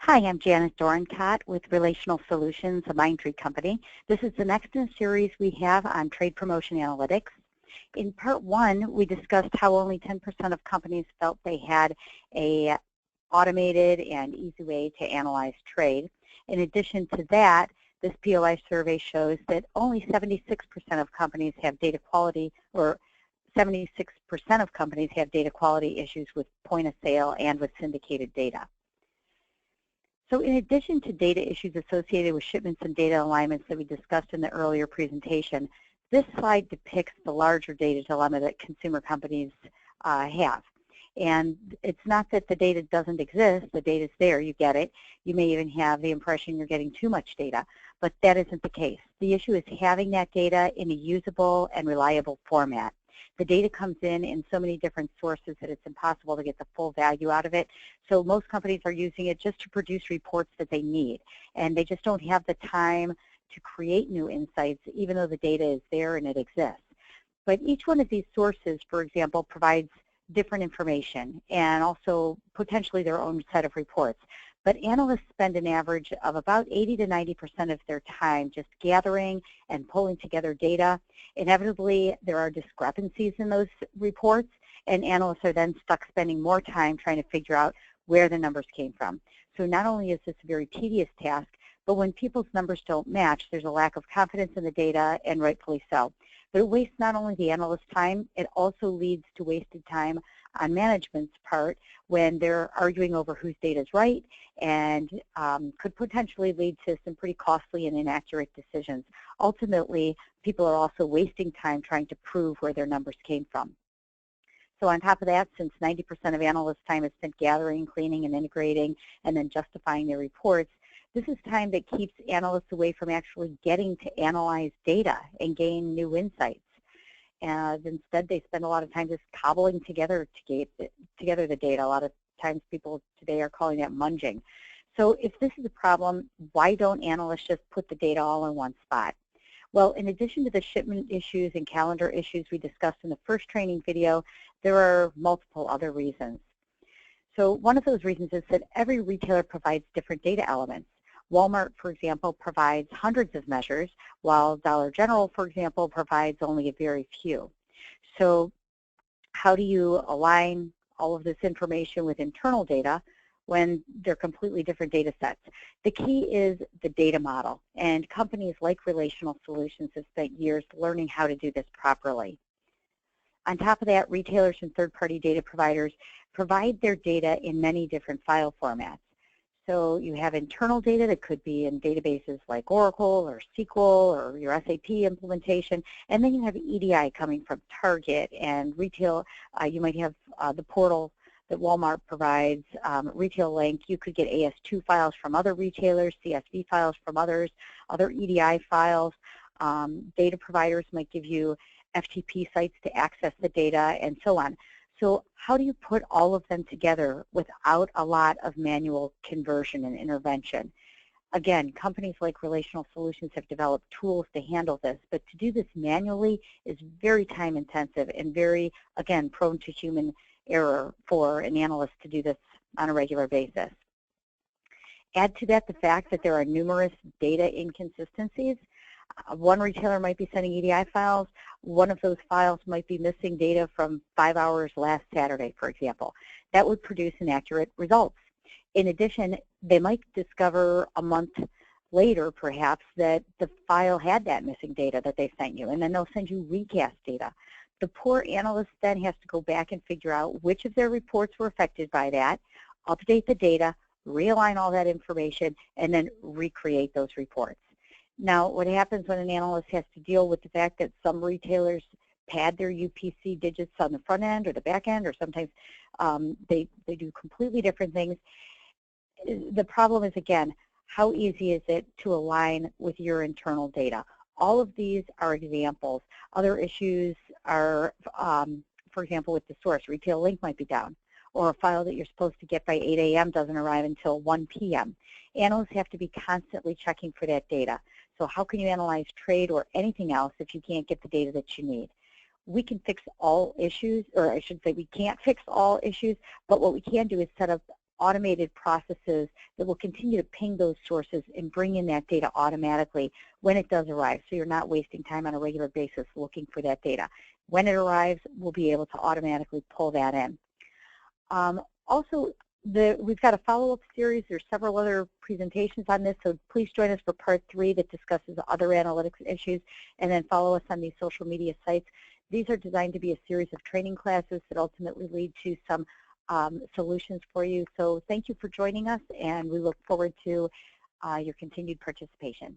Hi, I'm Janet Dorencott with Relational Solutions, a Mindtree company. This is the next in a series we have on trade promotion analytics. In part one, we discussed how only 10% of companies felt they had a automated and easy way to analyze trade. In addition to that, this POI survey shows that only 76% of companies have data quality, or 76% of companies have data quality issues with point of sale and with syndicated data. So in addition to data issues associated with shipments and data alignments that we discussed in the earlier presentation, this slide depicts the larger data dilemma that consumer companies have. And it's not that the data doesn't exist, the data's there, you get it. You may even have the impression you're getting too much data, but that isn't the case. The issue is having that data in a usable and reliable format. The data comes in so many different sources that it's impossible to get the full value out of it. So most companies are using it just to produce reports that they need, and they just don't have the time to create new insights, even though the data is there and it exists. But each one of these sources, for example, provides different information and also potentially their own set of reports. But analysts spend an average of about 80 to 90% of their time just gathering and pulling together data. Inevitably, there are discrepancies in those reports, and analysts are then stuck spending more time trying to figure out where the numbers came from. So not only is this a very tedious task, but when people's numbers don't match, there's a lack of confidence in the data, and rightfully so. But it wastes not only the analyst's time, it also leads to wasted time on management's part when they're arguing over whose data is right, and could potentially lead to some pretty costly and inaccurate decisions. Ultimately, people are also wasting time trying to prove where their numbers came from. So on top of that, since 90% of analysts' time is spent gathering, cleaning, and integrating, and then justifying their reports, this is time that keeps analysts away from actually getting to analyze data and gain new insights. And instead, they spend a lot of time just cobbling together the data. A lot of times people today are calling that munging. So if this is a problem, why don't analysts just put the data all in one spot? Well, in addition to the shipment issues and calendar issues we discussed in the first training video, there are multiple other reasons. So one of those reasons is that every retailer provides different data elements. Walmart, for example, provides hundreds of measures, while Dollar General, for example, provides only a very few. So how do you align all of this information with internal data when they're completely different data sets? The key is the data model, and companies like Relational Solutions have spent years learning how to do this properly. On top of that, retailers and third-party data providers provide their data in many different file formats. So you have internal data that could be in databases like Oracle or SQL or your SAP implementation, and then you have EDI coming from Target and retail. You might have the portal that Walmart provides, Retail Link. You could get AS2 files from other retailers, CSV files from others, other EDI files. Data providers might give you FTP sites to access the data, and so on. So how do you put all of them together without a lot of manual conversion and intervention? Again, companies like Relational Solutions have developed tools to handle this, but to do this manually is very time intensive and very, again, prone to human error for an analyst to do this on a regular basis. Add to that the fact that there are numerous data inconsistencies. One retailer might be sending EDI files. One of those files might be missing data from 5 hours last Saturday, for example. That would produce inaccurate results. In addition, they might discover a month later, perhaps, that the file had that missing data that they sent you, and then they'll send you recast data. The poor analyst then has to go back and figure out which of their reports were affected by that, update the data, realign all that information, and then recreate those reports. Now, what happens when an analyst has to deal with the fact that some retailers pad their UPC digits on the front end or the back end, or sometimes they do completely different things. The problem is, again, how easy is it to align with your internal data? All of these are examples. Other issues are, for example, with the source. Retail Link might be down, or a file that you're supposed to get by 8 a.m. doesn't arrive until 1 p.m. Analysts have to be constantly checking for that data. So how can you analyze trade or anything else if you can't get the data that you need? We can fix all issues, or I should say we can't fix all issues, but what we can do is set up automated processes that will continue to ping those sources and bring in that data automatically when it does arrive, so you're not wasting time on a regular basis looking for that data. When it arrives, we'll be able to automatically pull that in. Also, we've got a follow-up series. There's several other presentations on this, so please join us for part 3 that discusses other analytics issues, and then follow us on these social media sites. These are designed to be a series of training classes that ultimately lead to some solutions for you. So thank you for joining us, and we look forward to your continued participation.